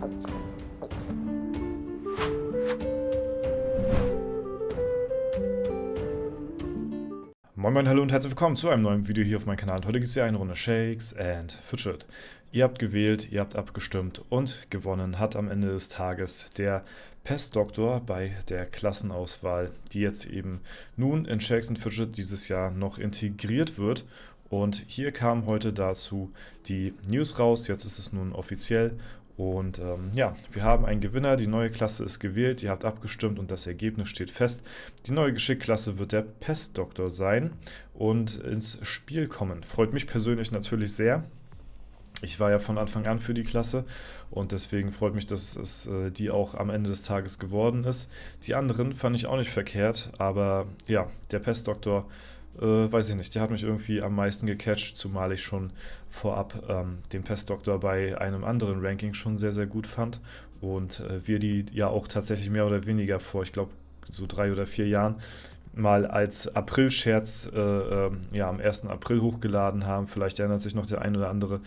Moin Moin, hallo und herzlich willkommen zu einem neuen Video hier auf meinem Kanal. Und heute geht es ja eine Runde Shakes and Fidget. Ihr habt gewählt, ihr habt abgestimmt und gewonnen hat am Ende des Tages der Pestdoktor bei der Klassenauswahl, die jetzt eben nun in Shakes and Fidget dieses Jahr noch integriert wird. Und hier kam heute dazu die News raus, jetzt ist es nun offiziell. Und ja, wir haben einen Gewinner, die neue Klasse ist gewählt, ihr habt abgestimmt und das Ergebnis steht fest. Die neue Geschickklasse wird der Pestdoktor sein und ins Spiel kommen. Freut mich persönlich natürlich sehr. Ich war ja von Anfang an für die Klasse und deswegen freut mich, dass es die auch am Ende des Tages geworden ist. Die anderen fand ich auch nicht verkehrt, aber ja, der Pestdoktor, weiß ich nicht, der hat mich irgendwie am meisten gecatcht, zumal ich schon vorab den Pestdoktor bei einem anderen Ranking schon sehr, sehr gut fand und wir die ja auch tatsächlich mehr oder weniger vor, ich glaube, so 3 oder 4 Jahren mal als April-Scherz ja, am 1. April hochgeladen haben. Vielleicht erinnert sich noch der ein oder andere.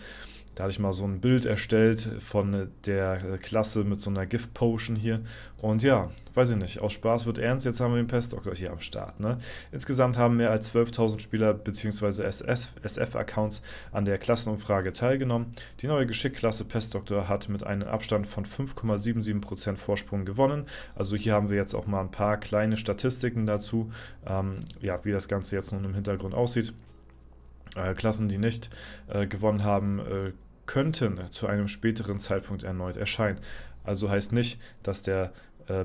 Da hatte ich mal so ein Bild erstellt von der Klasse mit so einer Gift-Potion hier. Und ja, weiß ich nicht, aus Spaß wird ernst. Jetzt haben wir den Pestdoktor hier am Start. Ne? Insgesamt haben mehr als 12.000 Spieler bzw. SF-Accounts an der Klassenumfrage teilgenommen. Die neue Geschickklasse Pestdoktor hat mit einem Abstand von 5,77% Vorsprung gewonnen. Also hier haben wir jetzt auch mal ein paar kleine Statistiken dazu, ja, wie das Ganze jetzt nun im Hintergrund aussieht. Klassen, die nicht gewonnen haben, könnten zu einem späteren Zeitpunkt erneut erscheinen. Also heißt nicht, dass der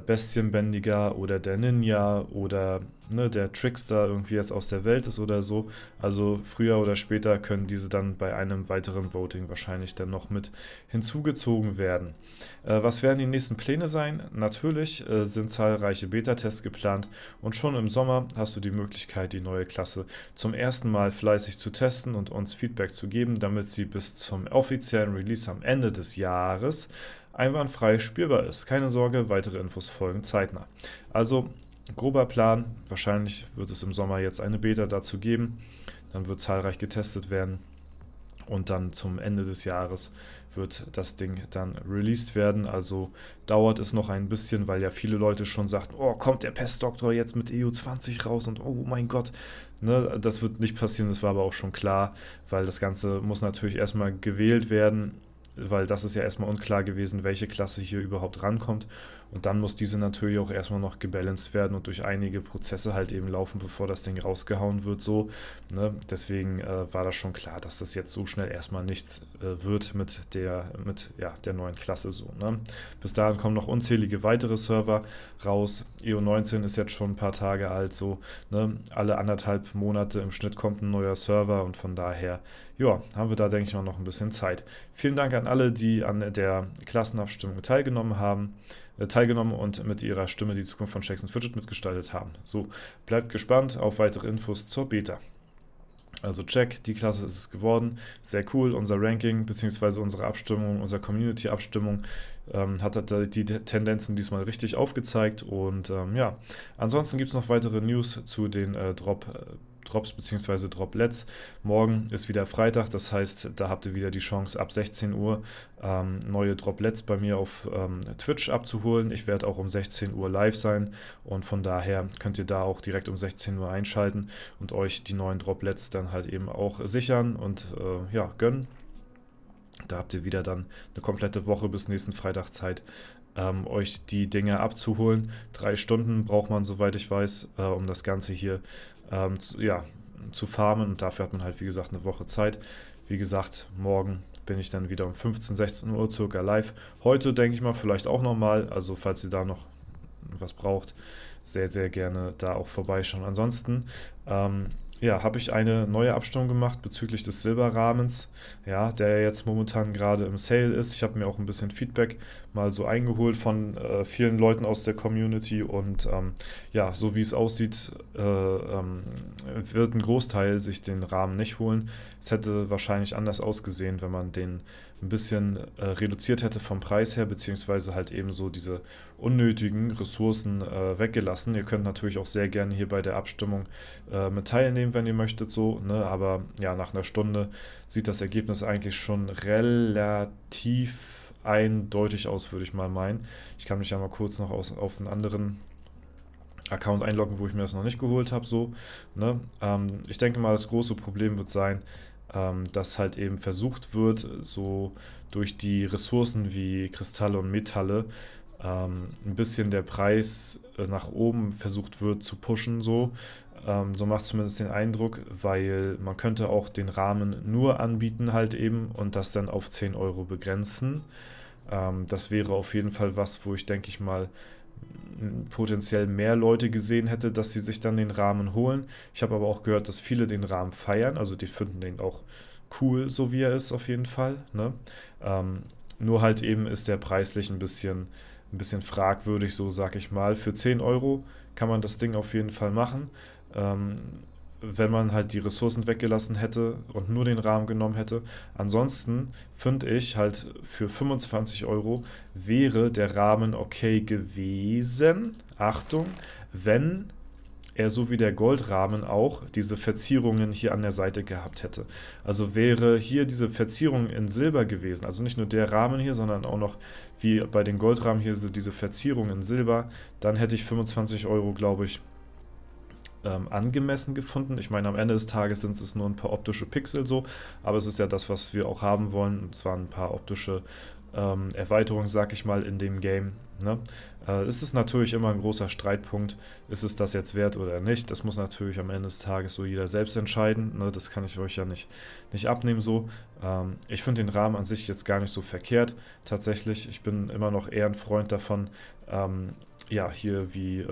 Bestienbändiger oder der Ninja oder der Trickster irgendwie jetzt aus der Welt ist oder so. Also früher oder später können diese dann bei einem weiteren Voting wahrscheinlich dann noch mit hinzugezogen werden. Was werden die nächsten Pläne sein? Natürlich sind zahlreiche Beta-Tests geplant und schon im Sommer hast du die Möglichkeit, die neue Klasse zum ersten Mal fleißig zu testen und uns Feedback zu geben, damit sie bis zum offiziellen Release am Ende des Jahres einwandfrei spielbar ist. Keine Sorge, weitere Infos folgen zeitnah. Also, grober Plan, wahrscheinlich wird es im Sommer jetzt eine Beta dazu geben, dann wird zahlreich getestet werden und dann zum Ende des Jahres wird das Ding dann released werden. Also dauert es noch ein bisschen, weil ja viele Leute schon sagten, oh, kommt der Pestdoktor jetzt mit EU20 raus und oh mein Gott, ne, das wird nicht passieren, das war aber auch schon klar, weil das Ganze muss natürlich erstmal gewählt werden, weil das ist ja erstmal unklar gewesen, welche Klasse hier überhaupt rankommt. Und dann muss diese natürlich auch erstmal noch gebalanced werden und durch einige Prozesse halt eben laufen, bevor das Ding rausgehauen wird. So, ne? Deswegen war das schon klar, dass das jetzt so schnell erstmal nichts wird mit der neuen Klasse. So, ne? Bis dahin kommen noch unzählige weitere Server raus. EU19 ist jetzt schon ein paar Tage alt. So, ne? Alle 1,5 Monate im Schnitt kommt ein neuer Server und von daher ja, haben wir da, denke ich mal, noch ein bisschen Zeit. Vielen Dank an alle, die an der Klassenabstimmung teilgenommen und mit ihrer Stimme die Zukunft von Shakes and Fidget mitgestaltet haben. So, bleibt gespannt auf weitere Infos zur Beta. Also check, die Klasse ist es geworden. Sehr cool, unser Ranking bzw. unsere Abstimmung, unsere Community-Abstimmung hat die Tendenzen diesmal richtig aufgezeigt. Und ja, ansonsten gibt es noch weitere News zu den Drops bzw. Droplets. Morgen ist wieder Freitag, das heißt, da habt ihr wieder die Chance, ab 16 Uhr neue Droplets bei mir auf Twitch abzuholen. Ich werde auch um 16 Uhr live sein und von daher könnt ihr da auch direkt um 16 Uhr einschalten und euch die neuen Droplets dann halt eben auch sichern und ja, gönnen. Da habt ihr wieder dann eine komplette Woche bis nächsten Freitag Zeit, euch die Dinge abzuholen. 3 Stunden braucht man, soweit ich weiß, um das Ganze hier zu farmen und dafür hat man halt, wie gesagt, eine Woche Zeit. Wie gesagt, morgen bin ich dann wieder um 15, 16 Uhr circa live. Heute denke ich mal vielleicht auch nochmal, also falls ihr da noch was braucht, sehr, sehr gerne da auch vorbeischauen. Ansonsten ja, habe ich eine neue Abstimmung gemacht bezüglich des Silberrahmens, ja, der jetzt momentan gerade im Sale ist. Ich habe mir auch ein bisschen Feedback mal so eingeholt von vielen Leuten aus der Community und ja, so wie es aussieht, wird ein Großteil sich den Rahmen nicht holen. Es hätte wahrscheinlich anders ausgesehen, wenn man den ein bisschen reduziert hätte vom Preis her, beziehungsweise halt eben so diese unnötigen Ressourcen weggelassen. Ihr könnt natürlich auch sehr gerne hier bei der Abstimmung mit teilnehmen, wenn ihr möchtet, so, ne? Aber ja, nach einer Stunde sieht das Ergebnis eigentlich schon relativ eindeutig aus, würde ich mal meinen. Ich kann mich ja mal kurz noch auf einen anderen Account einloggen, wo ich mir das noch nicht geholt habe. So, ne? Ich denke mal, das große Problem wird sein, dass halt eben versucht wird, so durch die Ressourcen wie Kristalle und Metalle ein bisschen der Preis nach oben versucht wird zu pushen. So macht es zumindest den Eindruck, weil man könnte auch den Rahmen nur anbieten halt eben und das dann auf 10 Euro begrenzen. Das wäre auf jeden Fall was, wo ich, denke ich mal, potenziell mehr Leute gesehen hätte, dass sie sich dann den Rahmen holen. Ich habe aber auch gehört, dass viele den Rahmen feiern, also die finden den auch cool, so wie er ist auf jeden Fall. Ne? Nur halt eben ist der preislich ein bisschen fragwürdig, so sag ich mal. Für 10 Euro kann man das Ding auf jeden Fall machen. Ähm, Wenn man halt die Ressourcen weggelassen hätte und nur den Rahmen genommen hätte. Ansonsten finde ich halt für 25 Euro wäre der Rahmen okay gewesen. Achtung, wenn er so wie der Goldrahmen auch diese Verzierungen hier an der Seite gehabt hätte. Also wäre hier diese Verzierung in Silber gewesen, also nicht nur der Rahmen hier, sondern auch noch wie bei den Goldrahmen hier diese Verzierung in Silber, dann hätte ich 25 Euro, glaube ich, angemessen gefunden. Ich meine, am Ende des Tages sind es nur ein paar optische Pixel so, aber es ist ja das, was wir auch haben wollen, und zwar ein paar optische Erweiterungen, sag ich mal, in dem Game. Ne? Es ist natürlich immer ein großer Streitpunkt, ist es das jetzt wert oder nicht. Das muss natürlich am Ende des Tages so jeder selbst entscheiden. Ne? Das kann ich euch ja nicht abnehmen so. Ich finde den Rahmen an sich jetzt gar nicht so verkehrt. Tatsächlich, ich bin immer noch eher ein Freund davon, ja, hier wie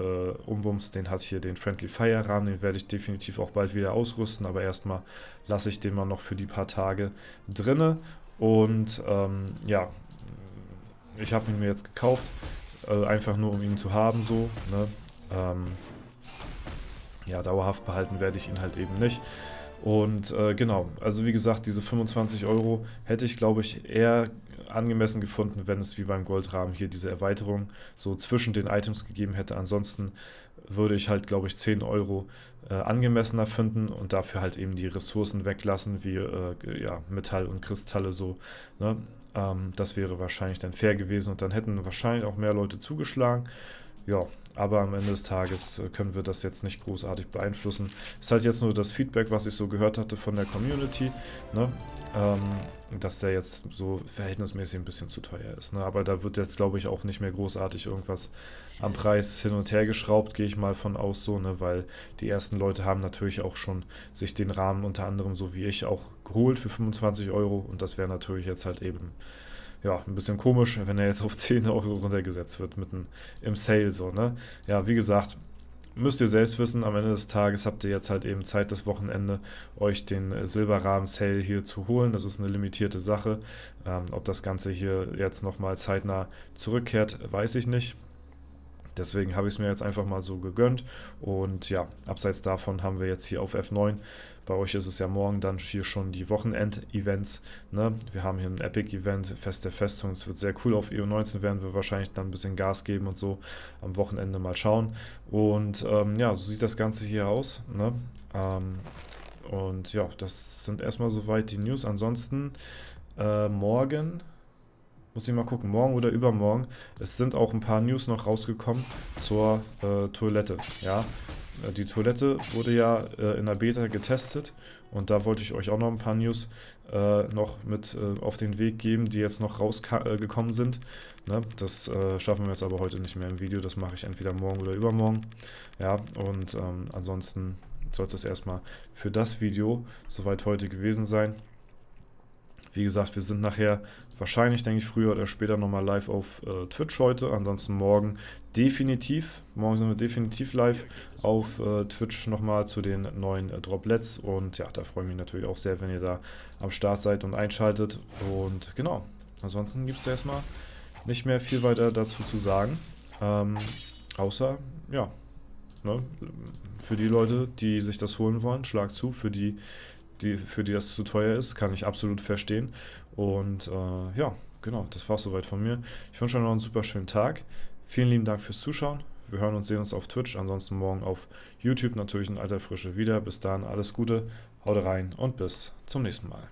Umbums, den hat hier den Friendly Fire Rahmen, den werde ich definitiv auch bald wieder ausrüsten, aber erstmal lasse ich den mal noch für die paar Tage drinne. Und ja, ich habe ihn mir jetzt gekauft, einfach nur um ihn zu haben, so, ne? Ja, dauerhaft behalten werde ich ihn halt eben nicht. Und genau, also wie gesagt, diese 25 Euro hätte ich, glaube ich, eher angemessen gefunden, wenn es wie beim Goldrahmen hier diese Erweiterung so zwischen den Items gegeben hätte. Ansonsten würde ich halt, glaube ich, 10 Euro angemessener finden und dafür halt eben die Ressourcen weglassen, wie ja, Metall und Kristalle so. Ne? Das wäre wahrscheinlich dann fair gewesen und dann hätten wahrscheinlich auch mehr Leute zugeschlagen. Ja, aber am Ende des Tages können wir das jetzt nicht großartig beeinflussen. Ist halt jetzt nur das Feedback, was ich so gehört hatte von der Community, ne? Dass der jetzt so verhältnismäßig ein bisschen zu teuer ist. Ne? Aber da wird jetzt, glaube ich, auch nicht mehr großartig irgendwas am Preis hin und her geschraubt, gehe ich mal von aus so, ne? Weil die ersten Leute haben natürlich auch schon sich den Rahmen unter anderem so wie ich auch geholt für 25 Euro und das wäre natürlich jetzt halt eben ja, ein bisschen komisch, wenn er jetzt auf 10 Euro runtergesetzt wird, mitten im Sale so, ne? Ja, wie gesagt, müsst ihr selbst wissen, am Ende des Tages habt ihr jetzt halt eben Zeit, das Wochenende, euch den Silberrahmen-Sale hier zu holen. Das ist eine limitierte Sache. Ob das Ganze hier jetzt nochmal zeitnah zurückkehrt, weiß ich nicht. Deswegen habe ich es mir jetzt einfach mal so gegönnt. Und ja, abseits davon haben wir jetzt hier auf F9. Bei euch ist es ja morgen dann hier schon die Wochenend-Events. Ne? Wir haben hier ein Epic-Event, Fest der Festung. Es wird sehr cool. Auf EU19 werden wir wahrscheinlich dann ein bisschen Gas geben und so am Wochenende mal schauen. Und ja, so sieht das Ganze hier aus. Ne? Und ja, das sind erstmal soweit die News. Ansonsten morgen. Muss ich mal gucken, morgen oder übermorgen. Es sind auch ein paar News noch rausgekommen zur Toilette. Ja, die Toilette wurde ja in der Beta getestet und da wollte ich euch auch noch ein paar News noch mit auf den Weg geben, die jetzt noch rausgekommen sind. Ne? Das schaffen wir jetzt aber heute nicht mehr im Video. Das mache ich entweder morgen oder übermorgen. Ja, und ansonsten soll es das erstmal für das Video soweit heute gewesen sein. Wie gesagt, wir sind nachher wahrscheinlich, denke ich, früher oder später nochmal live auf Twitch heute. Ansonsten morgen definitiv. Morgen sind wir definitiv live auf Twitch nochmal zu den neuen Droplets. Und ja, da freue ich mich natürlich auch sehr, wenn ihr da am Start seid und einschaltet. Und genau, ansonsten gibt es erstmal nicht mehr viel weiter dazu zu sagen. Außer, ja, ne, für die Leute, die sich das holen wollen, schlag zu. Für die das zu teuer ist, kann ich absolut verstehen. Und ja, genau, das war es soweit von mir. Ich wünsche euch noch einen super schönen Tag. Vielen lieben Dank fürs Zuschauen. Wir hören und sehen uns auf Twitch, ansonsten morgen auf YouTube natürlich in alter Frische wieder. Bis dahin alles Gute, haut rein und bis zum nächsten Mal.